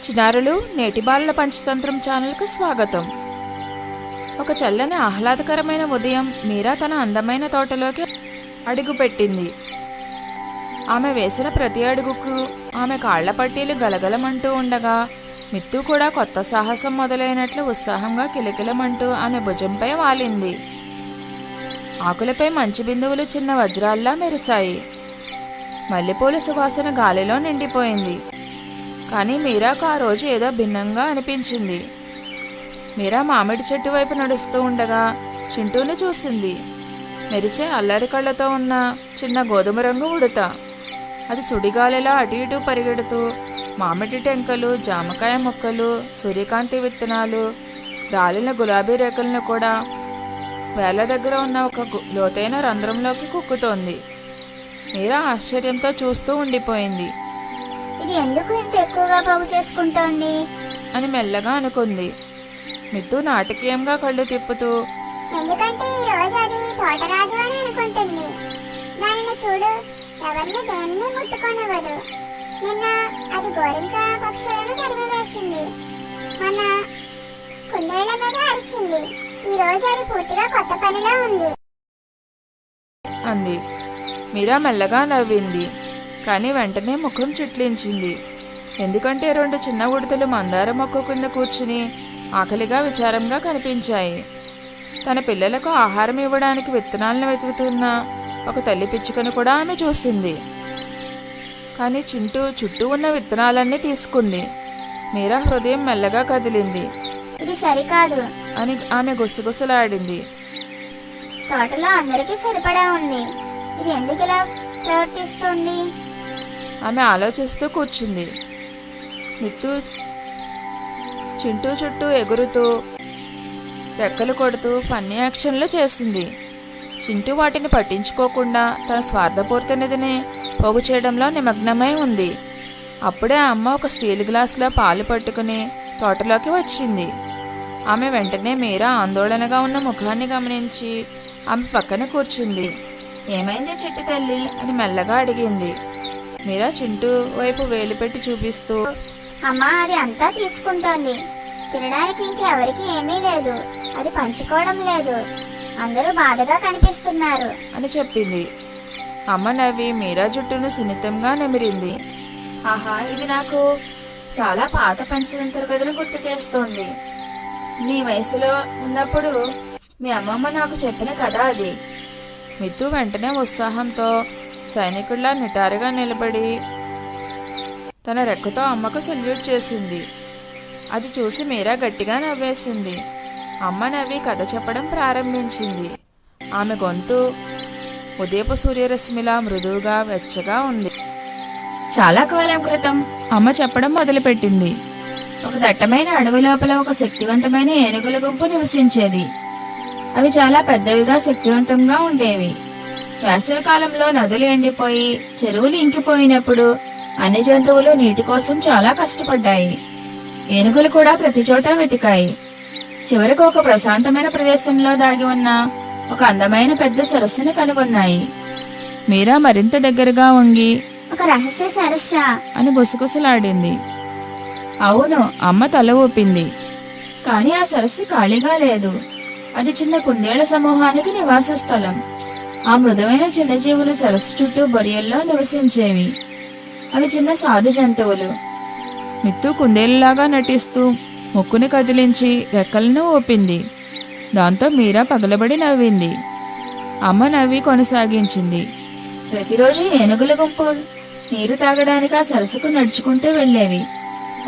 చిన్నారులు, నేటి బాలల పంచతంత్రం ఛానల్కి స్వాగతం. ఒక చల్లని ఆహ్లాదకరమైన ఉదయం మీరా తన అందమైన తోటలోకి అడుగుపెట్టింది. ఆమె వేసిన ప్రతి అడుగుకు ఆమె కాళ్ల పట్టీలు గలగలమంటూ ఉండగా మిత్తు కూడా కొత్త సాహసం మొదలైనట్లు ఉత్సాహంగా కిలకిలమంటూ ఆమె భుజంపై వాలింది. ఆకులపై మంచి బిందువులు చిన్న వజ్రాల్లా మెరిశాయి. మల్లెపూల సువాసన గాలిలో నిండిపోయింది. కానీ మీరాకు ఆ రోజు ఏదో భిన్నంగా అనిపించింది. మీరా మామిడి చెట్టు వైపు నడుస్తూ ఉండగా చింటూను చూసింది. మెరిసే అల్లరి కళ్ళతో ఉన్న చిన్న గోధుమ రంగు ఉడత. అది సుడిగాలిలా అటు ఇటు పరిగెడుతూ మామిడి టెంకలు, జామకాయ మొక్కలు, సూర్యకాంతి విత్తనాలు, రాలిన గులాబీ రేకులను కూడా వేళ్ల దగ్గర ఉన్న ఒక లోతైన రంధ్రంలోకి కుక్కుతోంది. మీరా ఆశ్చర్యంతో చూస్తూ ఉండిపోయింది. ఇది ఎందుకు ఇంత ఎక్కువగా పోగు చేసుకుంటోంది అని మెల్లగా అనుకుంది. మిత్తు నాటకీయంగా కళ్ళు తిప్పుతూ, ఎందుకంటే ఈ రోజు అది తోటరాజు అని అనుకుంటుంది. దానిని చూడు, ఎవరిని దేన్ని ముట్టుకోనివ్వదు. నిన్న అది గోరింక పక్షులను తరిమివేసింది. మొన్న కుందేళ్ల మీద అరిచింది. ఈ రోజు అది పూర్తిగా కొత్త పనిలో ఉంది అంది. మీరా మెల్లగా నవ్వింది. కానీ వెంటనే ముఖం చిట్లించింది. ఎందుకంటే రెండు చిన్న ఉడతలు మందార మొక్క కింద కూర్చుని ఆకలిగా విచారంగా కనిపించాయి. తన పిల్లలకు ఆహారం ఇవ్వడానికి విత్తనాలను వెతుకుతున్న ఒక తల్లి పిచ్చుకను కూడా ఆమె చూసింది. కానీ చింటూ చుట్టూ ఉన్న విత్తనాలన్నీ తీసుకుంది. మీరా హృదయం మెల్లగా కదిలింది. ఇది సరికాదు అని ఆమె గుసగుసలాడింది. తోటలో అందరికీ సరిపడా ఉంది. ఇది ఎందుకు ఇలా ప్రవర్తిస్తుంది? ఆమె ఆలోచిస్తూ కూర్చుంది. మిత్తు చింటూ చుట్టూ ఎగురుతూ రెక్కలు కొడుతూ ఫన్నీ యాక్షన్లు చేసింది. చింటూ వాటిని పట్టించుకోకుండా తన స్వార్థపూరితనిధిని పోగు చేయడంలో నిమగ్నమై ఉంది. అప్పుడే అమ్మ ఒక స్టీల్ గ్లాసులో పాలు పట్టుకుని తోటలోకి వచ్చింది. ఆమె వెంటనే మీరా ఆందోళనగా ఉన్న ముఖాన్ని గమనించి ఆమె పక్కన కూర్చుంది. ఏమైంది చిట్టి తల్లి అని మెల్లగా అడిగింది. మీరా చింటూ వైపు వేలు పెట్టి చూపిస్తూ, అమ్మా, అది అంతా తీసుకుంటోంది. తినడానికి ఇంకెవరికి ఏమీ లేదు. అది పంచుకోవడం లేదు. అందరూ బాధగా కనిపిస్తున్నారు అని చెప్పింది. అమ్మ నవ్వి మీరా జుట్టును సున్నితంగా నెమిరింది. ఆహా, ఇది నాకు చాలా పాత పంచతంత్ర కథలు గుర్తు చేస్తోంది. మీ వయసులో ఉన్నప్పుడు మీ అమ్మమ్మ నాకు చెప్పిన కథ అది. మిత్తు వెంటనే ఉత్సాహంతో సైనికుల్లా నిటారుగా నిలబడి తన రెక్కతో అమ్మకు సెల్యూట్ చేసింది. అది చూసి మీరా గట్టిగా నవ్వేసింది. అమ్మ నవ్వి కథ చెప్పడం ప్రారంభించింది. ఆమె గొంతు ఉదయపు సూర్యరశ్మిలా మృదువుగా వెచ్చగా ఉంది. చాలా కాలం క్రితం అమ్మ చెప్పడం మొదలుపెట్టింది. ఒక దట్టమైన అడవి లోపల ఒక శక్తివంతమైన ఏనుగుల గుంపు నివసించేది. అవి చాలా పెద్దవిగా శక్తివంతంగా ఉండేవి. వేసవి కాలంలో నదులు ఎండిపోయి చెరువులు ఇంకిపోయినప్పుడు అన్ని జంతువులు నీటి కోసం చాలా కష్టపడ్డాయి. ఏనుగులు కూడా ప్రతి చోట వెతికాయి. చివరకు ఒక ప్రశాంతమైన ప్రదేశంలో దాగి ఉన్న ఒక అందమైన పెద్ద సరస్సుని కనుగొన్నాయి. మీరా మరింత దగ్గరగా వంగి, ఒక రహస్య సరస్సా అని గుసగుసలాడింది. అవును, అమ్మ తల ఊపింది. కానీ ఆ సరస్సు ఖాళీగా లేదు. అది చిన్న కుందేళ్ల సమూహానికి నివాస స్థలం. ఆ మృదువైన చిన్న జీవులు సరస్సు చుట్టూ బొరియల్లో నివసించేవి. అవి చిన్న సాధు జంతువులు. మిత్తు కుందేలులాగా నటిస్తూ ముక్కుని కదిలించి రెక్కలను ఊపింది. దాంతో మీరా పగలబడి నవ్వింది. అమ్మ నవ్వి కొనసాగించింది. ప్రతిరోజు ఏనుగుల గుంపు నీరు తాగడానికి ఆ సరస్సుకు నడుచుకుంటూ వెళ్లేవి.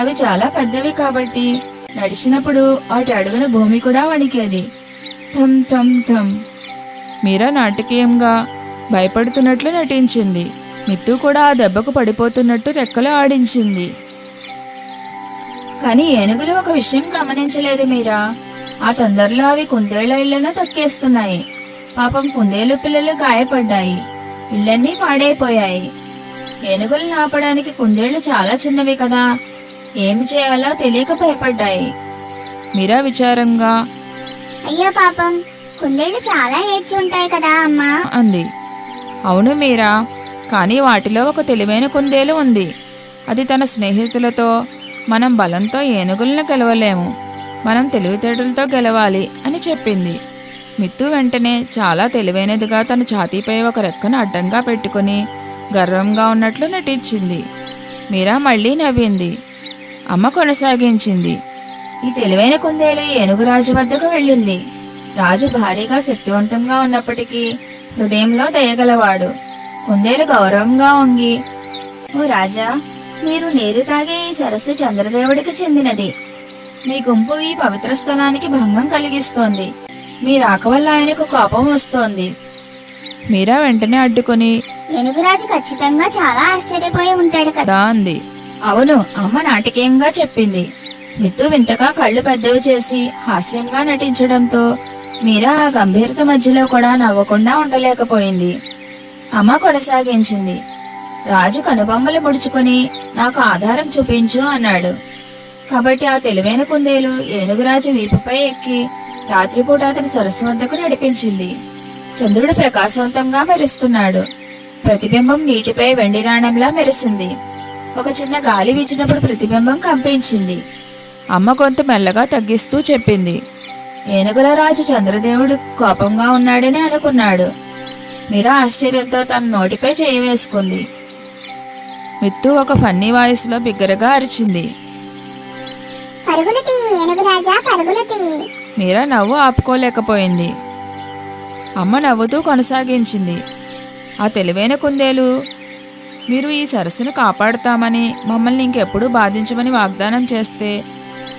అవి చాలా పెద్దవి కాబట్టి నడిచినప్పుడు వాటి అడుగున భూమి కూడా వణికేది. థమ్ థమ్ థమ్. మీరా నాటకీయంగా భయపడుతున్నట్లు నటించింది. మిత్తు కూడా ఆ దెబ్బకు పడిపోతున్నట్టు రెక్కలు ఆడించింది. కానీ ఏనుగులు ఒక విషయం గమనించలేదు మీరా. ఆ తొందరలో అవి కుందేళ్ల ఇళ్లను తొక్కేస్తున్నాయి. పాపం కుందేలు పిల్లలు గాయపడ్డాయి. ఇళ్లన్నీ పాడైపోయాయి. ఏనుగులు ఆపడానికి కుందేళ్లు చాలా చిన్నవి కదా. ఏమి చేయాలో తెలియక భయపడ్డాయి. మీరా విచారంగా, అయ్యో పాపం, కుందేళ్లు చాలా ఏడ్చుంటాయి కదా అమ్మా అంది. అవును మీరా, కానీ వాటిలో ఒక తెలివైన కుందేలు ఉంది. అది తన స్నేహితులతో మనం బలంతో ఏనుగులను గెలవలేము, మనం తెలివితేటలతో గెలవాలి అని చెప్పింది. మిత్తు వెంటనే చాలా తెలివైనదిగా తన ఛాతీపై ఒక రెక్కను అడ్డంగా పెట్టుకుని గర్వంగా ఉన్నట్లు నటించింది. మీరా మళ్ళీ నవ్వింది. అమ్మ కొనసాగించింది. ఈ తెలివైన కుందేలు ఏనుగు రాజు వద్దకు వెళ్ళింది. రాజు భారీగా శక్తివంతంగా ఉన్నప్పటికీ హృదయంలో దయగలవాడు. కుందేలు గౌరవంగా వంగి, ఓ రాజా, మీరు నీరు తాగే ఈ సరస్సు చంద్రదేవుడికి చెందినది. మీ గుంపు ఈ పవిత్ర స్థలానికి భంగం కలిగిస్తోంది. మీ రాక వల్ల ఆయనకు కోపం వస్తోంది. మీరా వెంటనే అడ్డుకొని, ఏనుగురాజు ఖచ్చితంగా చాలా ఆశ్చర్యపోయి ఉంటాడు కదా అంది. అవును, అమ్మ నాటకీయంగా చెప్పింది. మిత్తు వింతగా కళ్ళు పెద్దవి చేసి హాస్యంగా నటించడంతో మీరా ఆ గంభీరత మధ్యలో కూడా నవ్వకుండా ఉండలేకపోయింది. అమ్మ కొనసాగించింది. రాజు కనుబొమ్మలు ముడుచుకుని నాకు ఆధారం చూపించు అన్నాడు. కాబట్టి ఆ తెలివైన కుందేలు ఏనుగురాజు వీపుపై ఎక్కి రాత్రిపూట అతని సరస్సు వద్దకు నడిపించింది. చంద్రుడు ప్రకాశవంతంగా మెరుస్తున్నాడు. ప్రతిబింబం నీటిపై వెండి నాణెంలా మెరిసింది. ఒక చిన్న గాలి వీచినప్పుడు ప్రతిబింబం కంపించింది. అమ్మ గొంతు మెల్లగా తగ్గిస్తూ చెప్పింది. ఏనుగుల రాజు చంద్రదేవుడు కోపంగా ఉన్నాడని అనుకున్నాడు. మీరా ఆశ్చర్యంతో తన నోటిపై చేయి వేసుకుంది. మిత్తు ఒక ఫన్నీ వాయిస్లో బిగ్గరగా అరిచింది. పరుగులు తీ ఏనుగురాజా, పరుగులు తీ. మీరా నవ్వు ఆపుకోలేకపోయింది. అమ్మ నవ్వుతూ కొనసాగించింది. ఆ తెలివైన కుందేలు, మీరు ఈ సరస్సును కాపాడుతామని, మమ్మల్ని ఇంకెప్పుడూ బాధించమని వాగ్దానం చేస్తే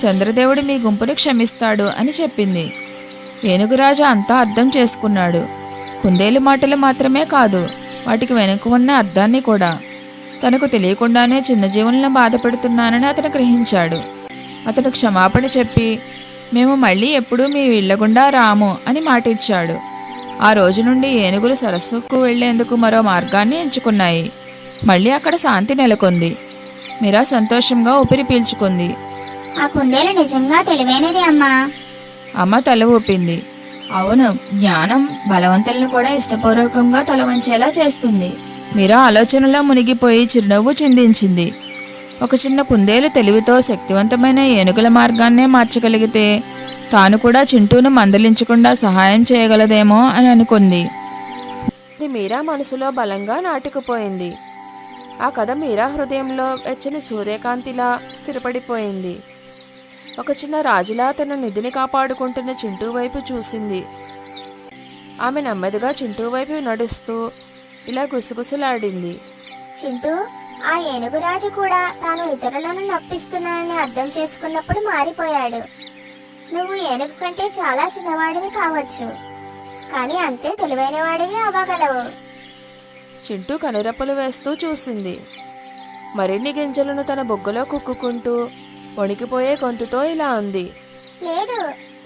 చంద్రదేవుడు మీ గుంపును క్షమిస్తాడు అని చెప్పింది. ఏనుగురాజు అంతా అర్థం చేసుకున్నాడు. కుందేలు మాటలు మాత్రమే కాదు, వాటికి వెనుక ఉన్న అర్థాన్ని కూడా. తనకు తెలియకుండానే చిన్న జీవులను బాధపెడుతున్నానని అతను గ్రహించాడు. అతను క్షమాపణ చెప్పి, మేము మళ్ళీ ఎప్పుడూ మీ ఇళ్లగుండా రాము అని మాటిచ్చాడు. ఆ రోజు నుండి ఏనుగులు సరస్సుకు వెళ్లేందుకు మరో మార్గాన్ని ఎంచుకున్నాయి. మళ్ళీ అక్కడ శాంతి నెలకొంది. మీరా సంతోషంగా ఊపిరి పీల్చుకుంది. ఆ కుందేలు నిజంగా తెలివైనది అమ్మా. అమ్మ తల ఊపింది. అవును, జ్ఞానం బలవంతులను కూడా ఇష్టపూర్వకంగా తల వంచేలా చేస్తుంది. మీరా ఆలోచనలో మునిగిపోయి చిరునవ్వు చిందించింది. ఒక చిన్న కుందేలు తెలివితో శక్తివంతమైన ఏనుగుల మార్గాన్నే మార్చగలిగితే తాను కూడా చింటూను మందలించకుండా సహాయం చేయగలదేమో అని అనుకుంది. ఇది మీరా మనసులో బలంగా నాటుకుపోయింది. ఆ కథ మీరా హృదయంలో వెచ్చని సూర్యకాంతిలా స్థిరపడిపోయింది. ఒక చిన్న రాజులా తన నిధిని కాపాడుకుంటున్న చింటూ వైపు చూసింది. ఆమె నెమ్మదిగా చింటూ వైపు నడుస్తూ ఇలా గుసగుసలాడింది. చింటూ, ఆ ఏనుగురాజు కూడా తాను ఇతరులను నొప్పిస్తున్నానని అర్థం చేసుకున్నప్పుడు మారిపోయాడు. నువ్వు ఏనుగు కంటే చాలా చిన్నవాడివి కావచ్చు, కానీ అంతే తెలివైన వాడివి అవ్వగలవు. చింటూ కనురెప్పలు వేస్తూ చూసింది. మరిన్ని గింజలను తన బొగ్గలో కుక్కుకుంటూ వణికిపోయే గొంతుతో ఇలా ఉంది. లేదు,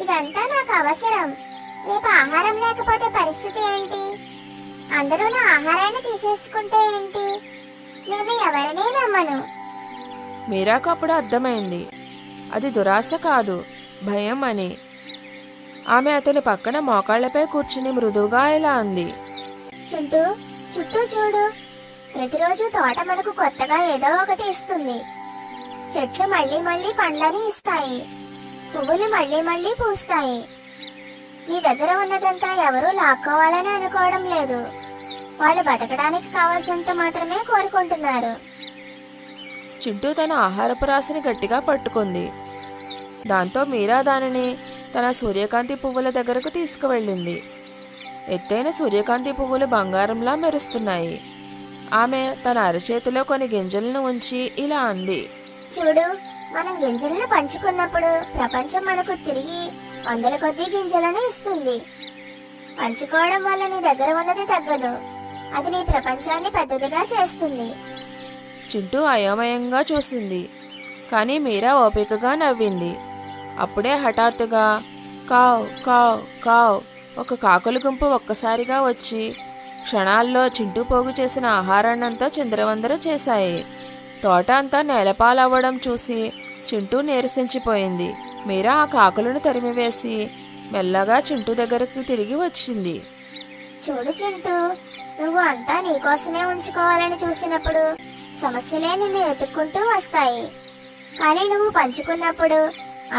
ఇదంతా నాకు అవసరం. రేపు ఆహారం లేకపోతే పరిస్థితి ఏంటి? అందరూ నా ఆహారాన్ని తీసేసుకుంటే ఏంటి? నేను ఎవరినీ నమ్మను. మీరాకు అప్పుడు అర్థమైంది, అది దురాశ కాదు, భయం అని. ఆమె అతని పక్కన మోకాళ్లపై కూర్చుని మృదువుగా ఇలా అంది. చింటూ, చుట్టూ చూడు. ప్రతిరోజు తోట మనకు కొత్తగా ఏదో ఒకటి ఇస్తుంది. చెట్లు మళ్ళీ మళ్ళీ పండ్లని ఇస్తాయి. పువ్వులు మళ్ళీ మళ్ళీ పూస్తాయి. నీ దగ్గర ఉన్నదంతా ఎవరూ లాక్కోవాలని అనుకోవడం లేదు. వాళ్ళు బతకడానికి కావాల్సినంత మాత్రమే కోరుకుంటున్నారు. చింటూ తన ఆహారపు రాశిని గట్టిగా పట్టుకుంది. దాంతో మీరా దానిని తన సూర్యకాంతి పువ్వుల దగ్గరకు తీసుకువెళ్ళింది. ఎత్తైన సూర్యకాంతి పువ్వులు బంగారంలా మెరుస్తున్నాయి. ఆమె తన అరచేతిలో కొన్ని గింజలను ఉంచి ఇలా అంది. చూడు, మనం గింజలను పంచుకున్నప్పుడు ప్రపంచం మనకు తిరిగి వందల కొద్ది గింజలను ఇస్తుంది. పంచుకోవడం వల్ల నీ దగ్గర ఉన్నది తగ్గదు, అది నీ ప్రపంచాన్ని పెద్దదిగా చేస్తుంది. చింటూ అయోమయంగా చూసింది, కానీ మీరా ఓపికగా నవ్వింది. అప్పుడే హఠాత్తుగా కావ్ కావ్ కావ్ ఒక కాకుల గుంపు ఒక్కసారిగా వచ్చి క్షణాల్లో చింటూ పోగు చేసిన ఆహారాన్నంతా చిందరవందర చేశాయి. తోట అంతా నేలపాలవ్వడం చూసి చింటూ నీరసించిపోయింది. మీరా ఆ కాకులను తరిమివేసి మెల్లగా చింటూ దగ్గరకు తిరిగి వచ్చింది. చూడు చింటూ, నువ్వు అంతా నీకోసమే ఉంచుకోవాలని చూసినప్పుడు సమస్యలే నిన్ను వెతుక్కుంటూ వస్తాయి. కానీ నువ్వు పంచుకున్నప్పుడు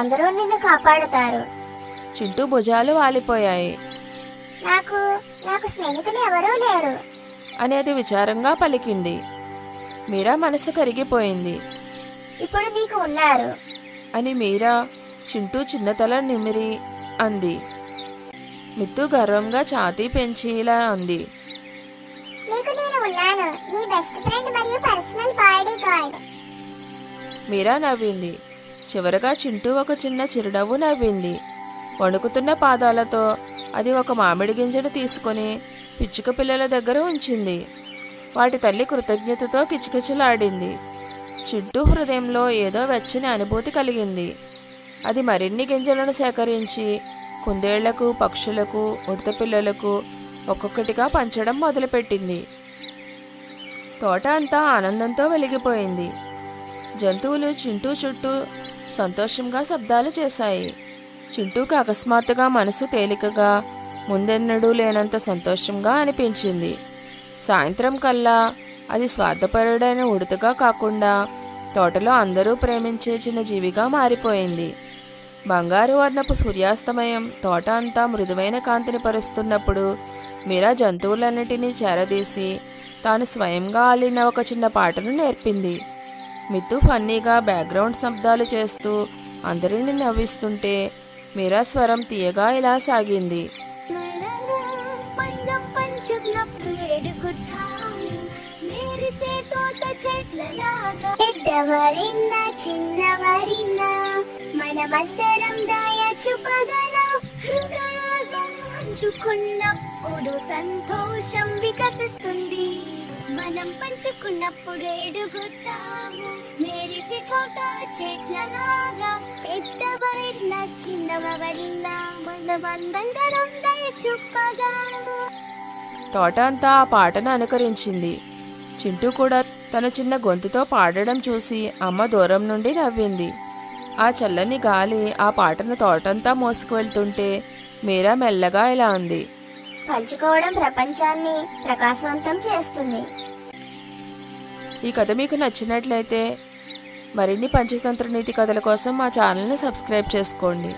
అందరూ నిన్ను కాపాడుతారు. చింటూ భుజాలు వాలిపోయాయి. నాకు నాకు స్నేహితులు ఎవరూ లేరు అని అది విచారంగా పలికింది. మీరా మనసు కరిగిపోయింది. ఇప్పుడు నీకు ఉన్నారు అని మీరా చింటూ చిన్న తల నిమిరి అంది. మిత్తు గర్వంగా ఛాతీ పెంచి ఇలా అంది. నీకు నేను ఉన్నాను, నీ బెస్ట్ ఫ్రెండ్ మరియు పర్సనల్ బాడీ గార్డ్. మీరా నవ్వింది. చివరగా చింటూ ఒక చిన్న చిరునవ్వు నవ్వింది. వణుకుతున్న పాదాలతో అది ఒక మామిడి గింజను తీసుకుని పిచ్చుక పిల్లల దగ్గర ఉంచింది. వాటి తల్లి కృతజ్ఞతతో కిచకిచలాడింది. చింటూ హృదయంలో ఏదో వెచ్చని అనుభూతి కలిగింది. అది మరిన్ని గింజలను సేకరించి కుందేళ్లకు, పక్షులకు, ఉడత పిల్లలకు ఒక్కొక్కటిగా పంచడం మొదలుపెట్టింది. తోట అంతా ఆనందంతో వెలిగిపోయింది. జంతువులు చింటూ చుట్టూ సంతోషంగా శబ్దాలు చేశాయి. చింటూకి అకస్మాత్తుగా మనసు తేలికగా, ముందెన్నడూ లేనంత సంతోషంగా అనిపించింది. సాయంత్రం కల్లా అది స్వార్థపరుడైన ఉడతగా కాకుండా తోటలో అందరూ ప్రేమించే చిన్న జీవిగా మారిపోయింది. బంగారు వర్ణపు సూర్యాస్తమయం తోట అంతా మృదువైన కాంతిని పరుస్తున్నప్పుడు మీరా జంతువులన్నిటినీ చేరదీసి తాను స్వయంగా అల్లిన ఒక చిన్న పాటను నేర్పింది. మిత్తు ఫన్నీగా బ్యాక్గ్రౌండ్ శబ్దాలు చేస్తూ అందరినీ నవ్విస్తుంటే మీరా స్వరం తీయగా ఇలా సాగింది. పెద్దవారిన్నా చిన్నవారిన్నా మనమందరం దాయచుపగలం. హృదయాలను పంచుకున్నప్పుడు సంతోషం వికసిస్తుంది. మనం పంచుకున్నప్పుడు ఎడుగుతాము. మెరిసే తోట చెట్లలాగా పెద్దవారిన్నా చిన్నవారిన్నా మనమందరం దాయచుపగలము. తోట అంతా ఆ పాటను అనుకరించింది. చింటూ కూడా తన చిన్న గొంతుతో పాడడం చూసి అమ్మ దూరం నుండి నవ్వింది. ఆ చల్లని గాలి ఆ పాటను తోటంతా మోసుకువెళ్తుంటే మీరా మెల్లగా ఇలా ఉంది. పంచుకోవడం ప్రపంచాన్ని ప్రకాశవంతం చేస్తుంది. ఈ కథ మీకు నచ్చినట్లయితే మరిన్ని పంచతంత్ర నీతి కథల కోసం మా ఛానల్ని సబ్స్క్రైబ్ చేసుకోండి.